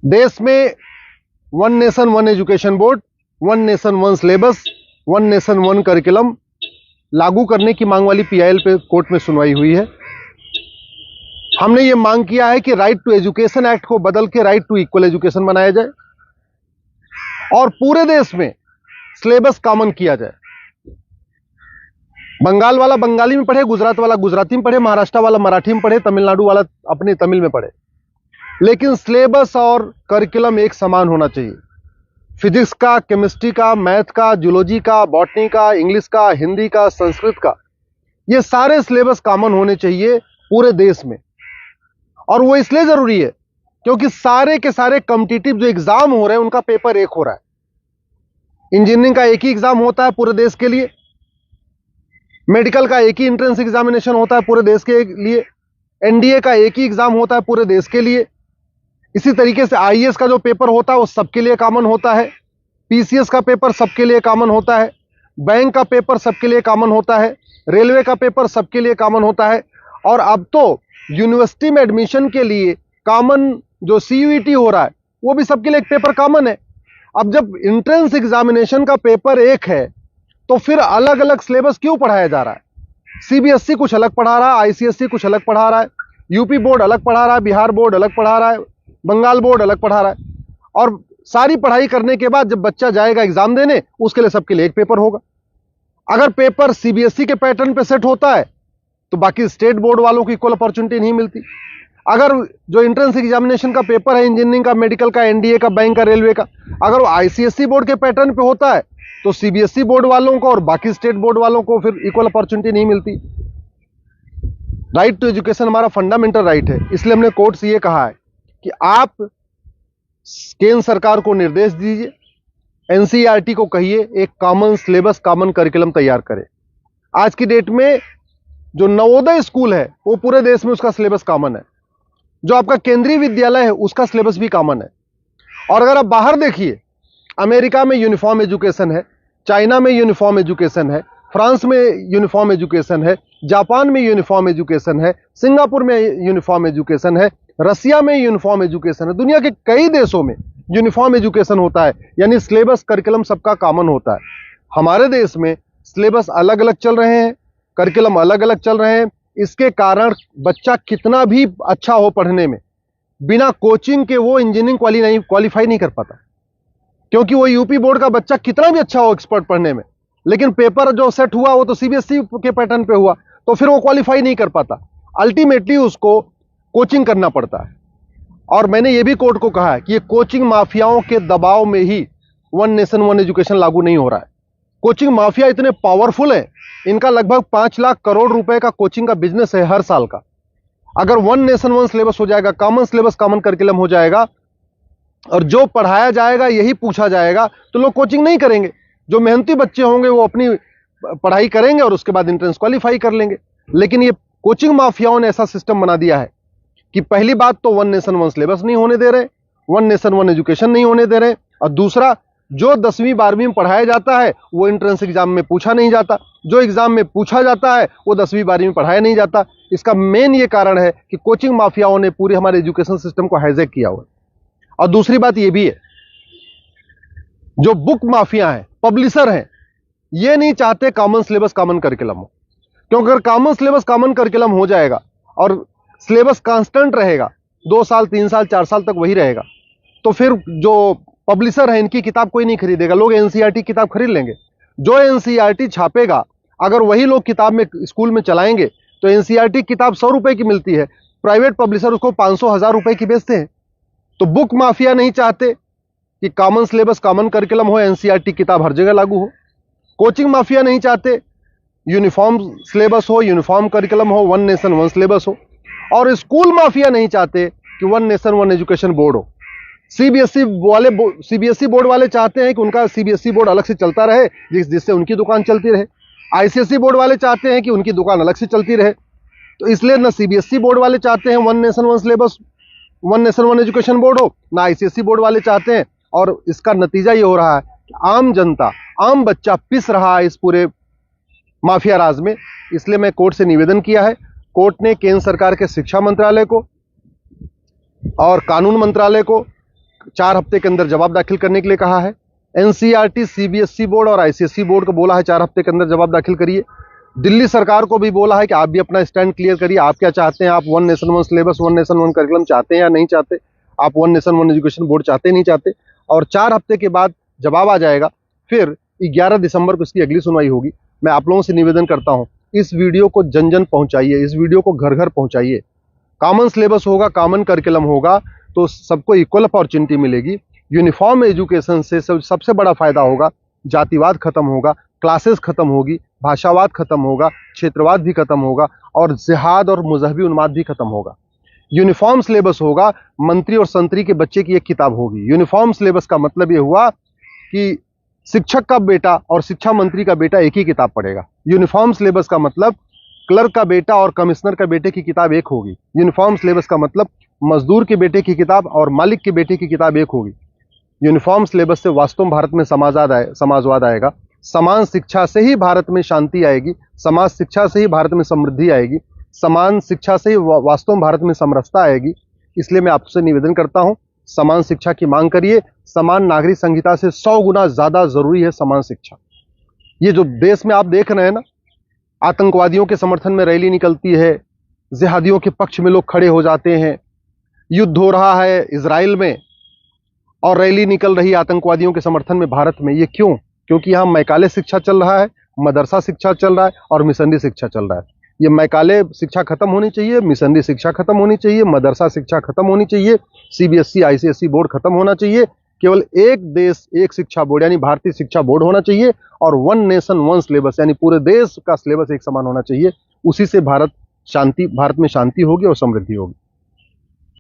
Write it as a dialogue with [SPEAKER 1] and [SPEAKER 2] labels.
[SPEAKER 1] देश में one nation one education board, one nation one syllabus, one nation one curriculum लागू करने की मांग वाली पीआईएल पे कोर्ट में सुनवाई हुई है। हमने ये मांग किया है कि राइट टू एजुकेशन एक्ट को बदल के राइट टू इक्वल एजुकेशन बनाया जाए और पूरे देश में सिलेबस कॉमन किया जाए। बंगाल वाला बंगाली में पढ़े, गुजरात वाला गुजराती में पढ़े, महाराष्ट्र वाला मराठी में पढ़े, तमिलनाडु वाला अपने तमिल में पढ़े, लेकिन सिलेबस और करिकुलम एक समान होना चाहिए। फिजिक्स का, केमिस्ट्री का, मैथ का, जूलॉजी का, बॉटनी का, इंग्लिश का, हिंदी का, संस्कृत का, ये सारे सिलेबस कॉमन होने चाहिए पूरे देश में। और वो इसलिए जरूरी है क्योंकि सारे के सारे कॉम्पिटिटिव जो एग्जाम हो रहे हैं उनका पेपर एक हो रहा है। इंजीनियरिंग का एक ही एग्जाम होता है पूरे देश के लिए, मेडिकल का एक ही एंट्रेंस एग्जामिनेशन होता है पूरे देश के लिए, एनडीए का एक ही एग्जाम होता है पूरे देश के लिए। इसी तरीके से आईएएस का जो पेपर होता है वो सबके लिए कॉमन होता है, पीसीएस का पेपर सबके लिए कॉमन होता है, बैंक का पेपर सबके लिए कॉमन होता है, रेलवे का पेपर सबके लिए कॉमन होता है। और अब तो यूनिवर्सिटी में एडमिशन के लिए कॉमन जो सीयूईटी हो रहा है वो भी सबके लिए एक पेपर कॉमन है। अब जब एंट्रेंस एग्जामिनेशन का पेपर एक है तो फिर अलग अलग सिलेबस क्यों पढ़ाया जा रहा है? सीबीएसई कुछ अलग पढ़ा रहा है, आईसीएसई कुछ अलग पढ़ा रहा है, यूपी बोर्ड अलग पढ़ा रहा है, बिहार बोर्ड अलग पढ़ा रहा है, बंगाल बोर्ड अलग पढ़ा रहा है। और सारी पढ़ाई करने के बाद जब बच्चा जाएगा एग्जाम देने, उसके लिए सबके लिए एक पेपर होगा। अगर पेपर सीबीएसई के पैटर्न पे सेट होता है तो बाकी स्टेट बोर्ड वालों को इक्वल अपॉर्चुनिटी नहीं मिलती। अगर जो एंट्रेंस एग्जामिनेशन का पेपर है इंजीनियरिंग का, मेडिकल का, एनडीए का, बैंक का, रेलवे का, अगर वो आईसीएसई बोर्ड के पैटर्न पे होता है तो सीबीएसई बोर्ड वालों को और बाकी स्टेट बोर्ड वालों को फिर इक्वल अपॉर्चुनिटी नहीं मिलती। राइट टू एजुकेशन हमारा फंडामेंटल राइट है, इसलिए हमने कोर्ट से ये कहा है कि आप केंद्र सरकार को निर्देश दीजिए, एनसीईआरटी को कहिए एक कॉमन सिलेबस, कॉमन करिकुलम तैयार करे। आज की डेट में जो नवोदय स्कूल है वो पूरे देश में उसका सिलेबस कॉमन है, जो आपका केंद्रीय विद्यालय है उसका सिलेबस भी कॉमन है। और अगर आप बाहर देखिए, अमेरिका में यूनिफॉर्म एजुकेशन है, चाइना में यूनिफॉर्म एजुकेशन है, फ्रांस में यूनिफॉर्म एजुकेशन है, जापान में यूनिफॉर्म एजुकेशन है, सिंगापुर में यूनिफॉर्म एजुकेशन है, रसिया में यूनिफॉर्म एजुकेशन है, दुनिया के कई देशों में यूनिफॉर्म एजुकेशन होता है, यानी सिलेबस करिकुलम सबका कॉमन होता है। हमारे देश में सिलेबस अलग अलग चल रहे हैं, करिकुलम अलग अलग चल रहे हैं। इसके कारण बच्चा कितना भी अच्छा हो पढ़ने में, बिना कोचिंग के वो इंजीनियरिंग क्वालिफाई नहीं कर पाता। क्योंकि वो यूपी बोर्ड का बच्चा कितना भी अच्छा हो एक्सपर्ट पढ़ने में, लेकिन पेपर जो सेट हुआ वो तो सीबीएसई के पैटर्न पे हुआ, तो फिर वो क्वालिफाई नहीं कर पाता। अल्टीमेटली उसको कोचिंग करना पड़ता है। और मैंने ये भी कोर्ट को कहा है कि ये कोचिंग माफियाओं के दबाव में ही वन नेशन वन एजुकेशन लागू नहीं हो रहा है। कोचिंग माफिया इतने पावरफुल है, इनका लगभग 5 लाख करोड़ रुपए का कोचिंग का बिजनेस है हर साल का। अगर वन नेशन वन सिलेबस हो जाएगा, कॉमन सिलेबस, कॉमन करिकुलम हो जाएगा और जो पढ़ाया जाएगा यही पूछा जाएगा, तो लोग कोचिंग नहीं करेंगे। जो मेहनती बच्चे होंगे वो अपनी पढ़ाई करेंगे और उसके बाद एंट्रेंस क्वालिफाई कर लेंगे। लेकिन ये कोचिंग माफियाओं ने ऐसा सिस्टम बना दिया है कि पहली बात तो वन नेशन वन सिलेबस नहीं होने दे रहे, वन नेशन वन एजुकेशन नहीं होने दे रहे, और दूसरा जो 10वीं 12वीं में पढ़ाया जाता है वो एंट्रेंस एग्जाम में पूछा नहीं जाता, जो एग्जाम में पूछा जाता है वो 10वीं 12वीं में पढ़ाया नहीं जाता। इसका मेन ये कारण है कि कोचिंग माफियाओं ने पूरे हमारे एजुकेशन सिस्टम को हाईजैक किया हुआ है। और दूसरी बात ये भी है, जो बुक माफिया हैं, पब्लिशर हैं, ये नहीं चाहते कॉमन सिलेबस कॉमन करिकुलम हो। क्योंकि अगर कॉमन सिलेबस कॉमन करिकुलम हो जाएगा और सिलेबस कांस्टेंट रहेगा, 2 साल 3 साल 4 साल तक वही रहेगा, तो फिर जो पब्लिशर है इनकी किताब कोई नहीं खरीदेगा, लोग एनसीईआरटी किताब खरीद लेंगे। जो एनसीईआरटी छापेगा अगर वही लोग किताब में स्कूल में चलाएंगे तो एनसीईआरटी किताब 100 रुपए की मिलती है, प्राइवेट पब्लिशर उसको 500-1000 रुपए की बेचते हैं। तो बुक माफिया नहीं चाहते कि कॉमन सिलेबस कॉमन करिकुलम हो, एनसीईआरटी किताब हर जगह लागू हो। कोचिंग माफिया नहीं चाहते यूनिफॉर्म सिलेबस हो, यूनिफॉर्म करिकुलम हो, वन नेशन वन सिलेबस हो। और स्कूल माफिया नहीं चाहते कि one nation one education board हो। सीबीएसई बोर्ड वाले चाहते हैं कि उनका सीबीएसई बोर्ड अलग से चलता रहे, जिससे उनकी दुकान चलती रहे। आईसीएसई बोर्ड वाले चाहते हैं कि उनकी दुकान अलग से चलती रहे। तो इसलिए ना सीबीएसई बोर्ड वाले चाहते हैं one nation one syllabus, one nation one education board हो, ना आईसीएसई बोर्ड वाले चाहते हैं। और इसका नतीजा ये हो रहा है कि आम जनता, आम बच्चा पिस रहा है इस पूरे माफिया राज में। इसलिए मैं कोर्ट से निवेदन किया है। कोर्ट ने केंद्र सरकार के शिक्षा मंत्रालय को और कानून मंत्रालय को 4 हफ्ते के अंदर जवाब दाखिल करने के लिए कहा है। एनसीईआरटी, सीबीएसई बोर्ड और आईसीएसई बोर्ड को बोला है 4 हफ्ते के अंदर जवाब दाखिल करिए। दिल्ली सरकार को भी बोला है कि आप भी अपना स्टैंड क्लियर करिए, आप क्या चाहते हैं, आप one nation one syllabus, one nation one curriculum चाहते हैं या नहीं चाहते, आप one nation one education board चाहते नहीं चाहते। और 4 हफ्ते के बाद जवाब आ जाएगा, फिर 11 दिसंबर को इसकी अगली सुनवाई होगी। मैं आप लोगों से निवेदन करता हूं, इस वीडियो को जन जन पहुंचाइए, इस वीडियो को घर घर पहुंचाइए। कॉमन सिलेबस होगा, कॉमन करिकुलम होगा तो सबको इक्वल अपॉर्चुनिटी मिलेगी। यूनिफॉर्म एजुकेशन से सबसे बड़ा फायदा होगा, जातिवाद खत्म होगा, क्लासेस खत्म होगी, भाषावाद खत्म होगा, क्षेत्रवाद भी खत्म होगा और जिहाद और मजहबी उन्माद भी खत्म होगा। यूनिफॉर्म सिलेबस होगा, मंत्री और संतरी के बच्चे की एक किताब होगी। यूनिफॉर्म सिलेबस का मतलब यह हुआ कि शिक्षक का बेटा और शिक्षा मंत्री का बेटा एक ही किताब पढ़ेगा। यूनिफॉर्म सिलेबस का मतलब क्लर्क का बेटा और कमिश्नर का बेटे की किताब एक होगी। यूनिफॉर्म सिलेबस का मतलब मजदूर के बेटे की किताब और मालिक के बेटे की किताब एक होगी। यूनिफॉर्म सिलेबस से वास्तव में भारत में समाजवाद आएगा। समान शिक्षा से ही भारत में शांति आएगी, समाज शिक्षा से ही भारत में समृद्धि आएगी, समान शिक्षा से ही वास्तव में भारत में समरसता आएगी। इसलिए मैं आपसे निवेदन करता हूं, समान शिक्षा की मांग करिए। समान नागरिक संहिता से 100 गुना ज्यादा जरूरी है समान शिक्षा। ये जो देश में आप देख रहे हैं ना, आतंकवादियों के समर्थन में रैली निकलती है, जिहादियों के पक्ष में लोग खड़े हो जाते हैं, युद्ध हो रहा है इजराइल में और रैली निकल रही है आतंकवादियों के समर्थन में भारत में। ये क्यों? क्योंकि यहाँ मैकाले शिक्षा चल रहा है, मदरसा शिक्षा चल रहा है और मिशनरी शिक्षा चल रहा है। ये मैकाले शिक्षा खत्म होनी चाहिए, मिशनरी शिक्षा खत्म होनी चाहिए, मदरसा शिक्षा खत्म होनी चाहिए, सीबीएसई आईसीएसई बोर्ड खत्म होना चाहिए। केवल एक देश एक शिक्षा बोर्ड यानी भारतीय शिक्षा बोर्ड होना चाहिए और वन नेशन वन सिलेबस यानी पूरे देश का सिलेबस एक समान होना चाहिए। उसी से भारत में शांति होगी और समृद्धि होगी।